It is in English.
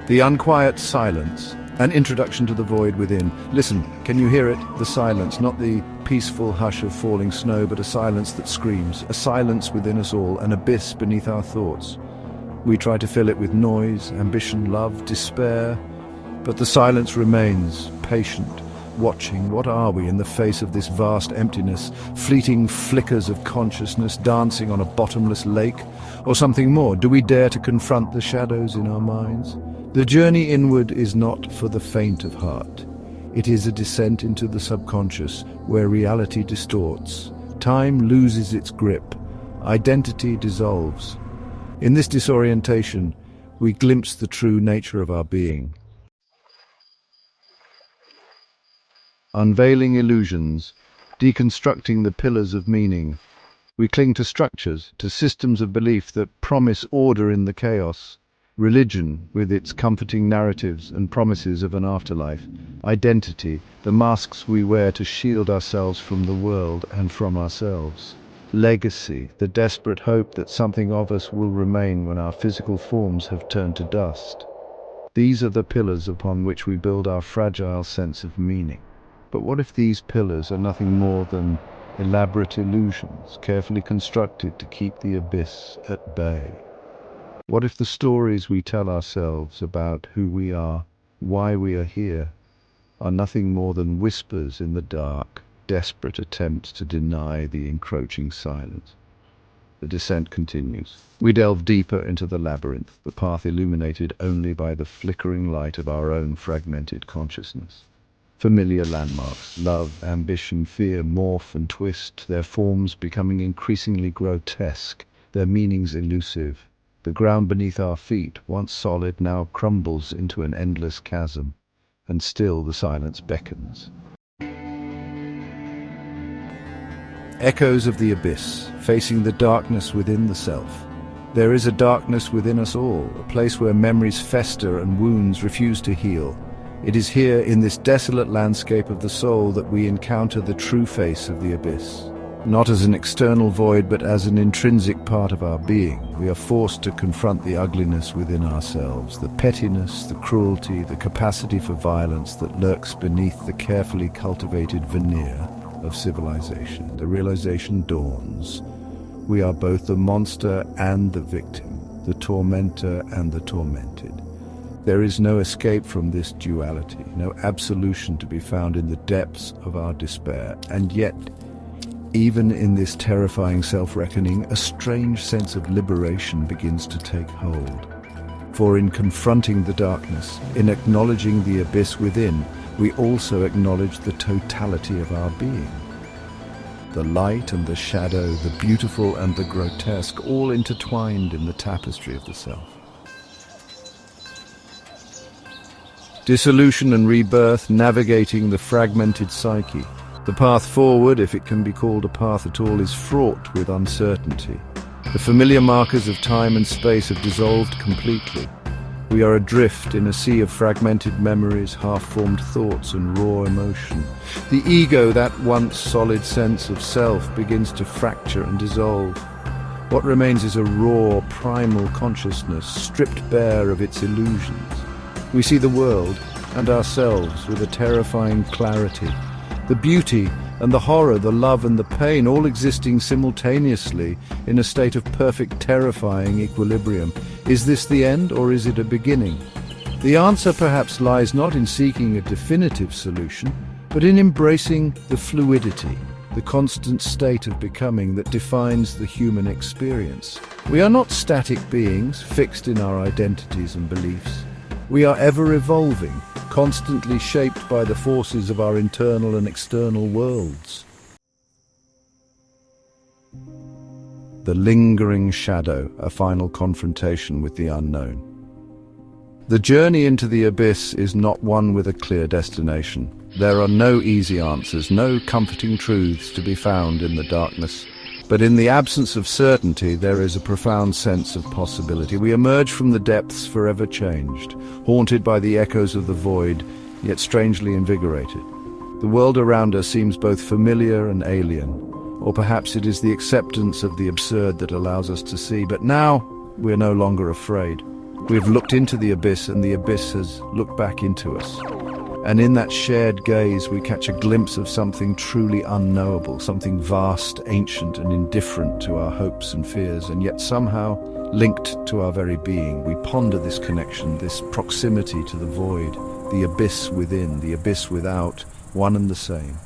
The unquiet silence, an introduction to the void within. Listen, can you hear it? The silence, not the peaceful hush of falling snow, but a silence that screams, a silence within us all, an abyss beneath our thoughts. We try to fill it with noise, ambition, love, despair, but the silence remains, patient, watching. What are we in the face of this vast emptiness? Fleeting flickers of consciousness dancing on a bottomless lake? Or something more? Do we dare to confront the shadows in our minds? The journey inward is not for the faint of heart. It is a descent into the subconscious, where reality distorts. Time loses its grip. Identity dissolves. In this disorientation, we glimpse the true nature of our being. Unveiling illusions, deconstructing the pillars of meaning. We cling to structures, to systems of belief that promise order in the chaos. Religion, with its comforting narratives and promises of an afterlife. Identity, the masks we wear to shield ourselves from the world and from ourselves. Legacy, the desperate hope that something of us will remain when our physical forms have turned to dust. These are the pillars upon which we build our fragile sense of meaning. But what if these pillars are nothing more than elaborate illusions, carefully constructed to keep the abyss at bay? What if the stories we tell ourselves about who we are, why we are here, are nothing more than whispers in the dark, desperate attempts to deny the encroaching silence? The descent continues. We delve deeper into the labyrinth, the path illuminated only by the flickering light of our own fragmented consciousness. Familiar landmarks, love, ambition, fear, morph and twist, their forms becoming increasingly grotesque, their meanings elusive. The ground beneath our feet, once solid, now crumbles into an endless chasm, and still the silence beckons. Echoes of the abyss, facing the darkness within the self. There is a darkness within us all, a place where memories fester and wounds refuse to heal. It is here, in this desolate landscape of the soul, that we encounter the true face of the abyss. Not as an external void, but as an intrinsic part of our being. We are forced to confront the ugliness within ourselves, the pettiness, the cruelty, the capacity for violence that lurks beneath the carefully cultivated veneer of civilization. The realization dawns. We are both the monster and the victim, the tormentor and the tormented. There is no escape from this duality, no absolution to be found in the depths of our despair. And yet, even in this terrifying self-reckoning, a strange sense of liberation begins to take hold. For in confronting the darkness, in acknowledging the abyss within, we also acknowledge the totality of our being. The light and the shadow, the beautiful and the grotesque, all intertwined in the tapestry of the self. Dissolution and rebirth, navigating the fragmented psyche. The path forward, if it can be called a path at all, is fraught with uncertainty. The familiar markers of time and space have dissolved completely. We are adrift in a sea of fragmented memories, half-formed thoughts and raw emotion. The ego, that once solid sense of self, begins to fracture and dissolve. What remains is a raw, primal consciousness, stripped bare of its illusions. We see the world and ourselves with a terrifying clarity. The beauty and the horror, the love and the pain, all existing simultaneously in a state of perfect, terrifying equilibrium. Is this the end, or is it a beginning? The answer perhaps lies not in seeking a definitive solution, but in embracing the fluidity, the constant state of becoming that defines the human experience. We are not static beings, fixed in our identities and beliefs. We are ever evolving, constantly shaped by the forces of our internal and external worlds. The lingering shadow, a final confrontation with the unknown. The journey into the abyss is not one with a clear destination. There are no easy answers, no comforting truths to be found in the darkness. But in the absence of certainty, there is a profound sense of possibility. We emerge from the depths forever changed, haunted by the echoes of the void, yet strangely invigorated. The world around us seems both familiar and alien, or perhaps it is the acceptance of the absurd that allows us to see. But now, we're no longer afraid. We've looked into the abyss, and the abyss has looked back into us. And in that shared gaze, we catch a glimpse of something truly unknowable, something vast, ancient, and indifferent to our hopes and fears, and yet somehow linked to our very being. We ponder this connection, this proximity to the void, the abyss within, the abyss without, one and the same.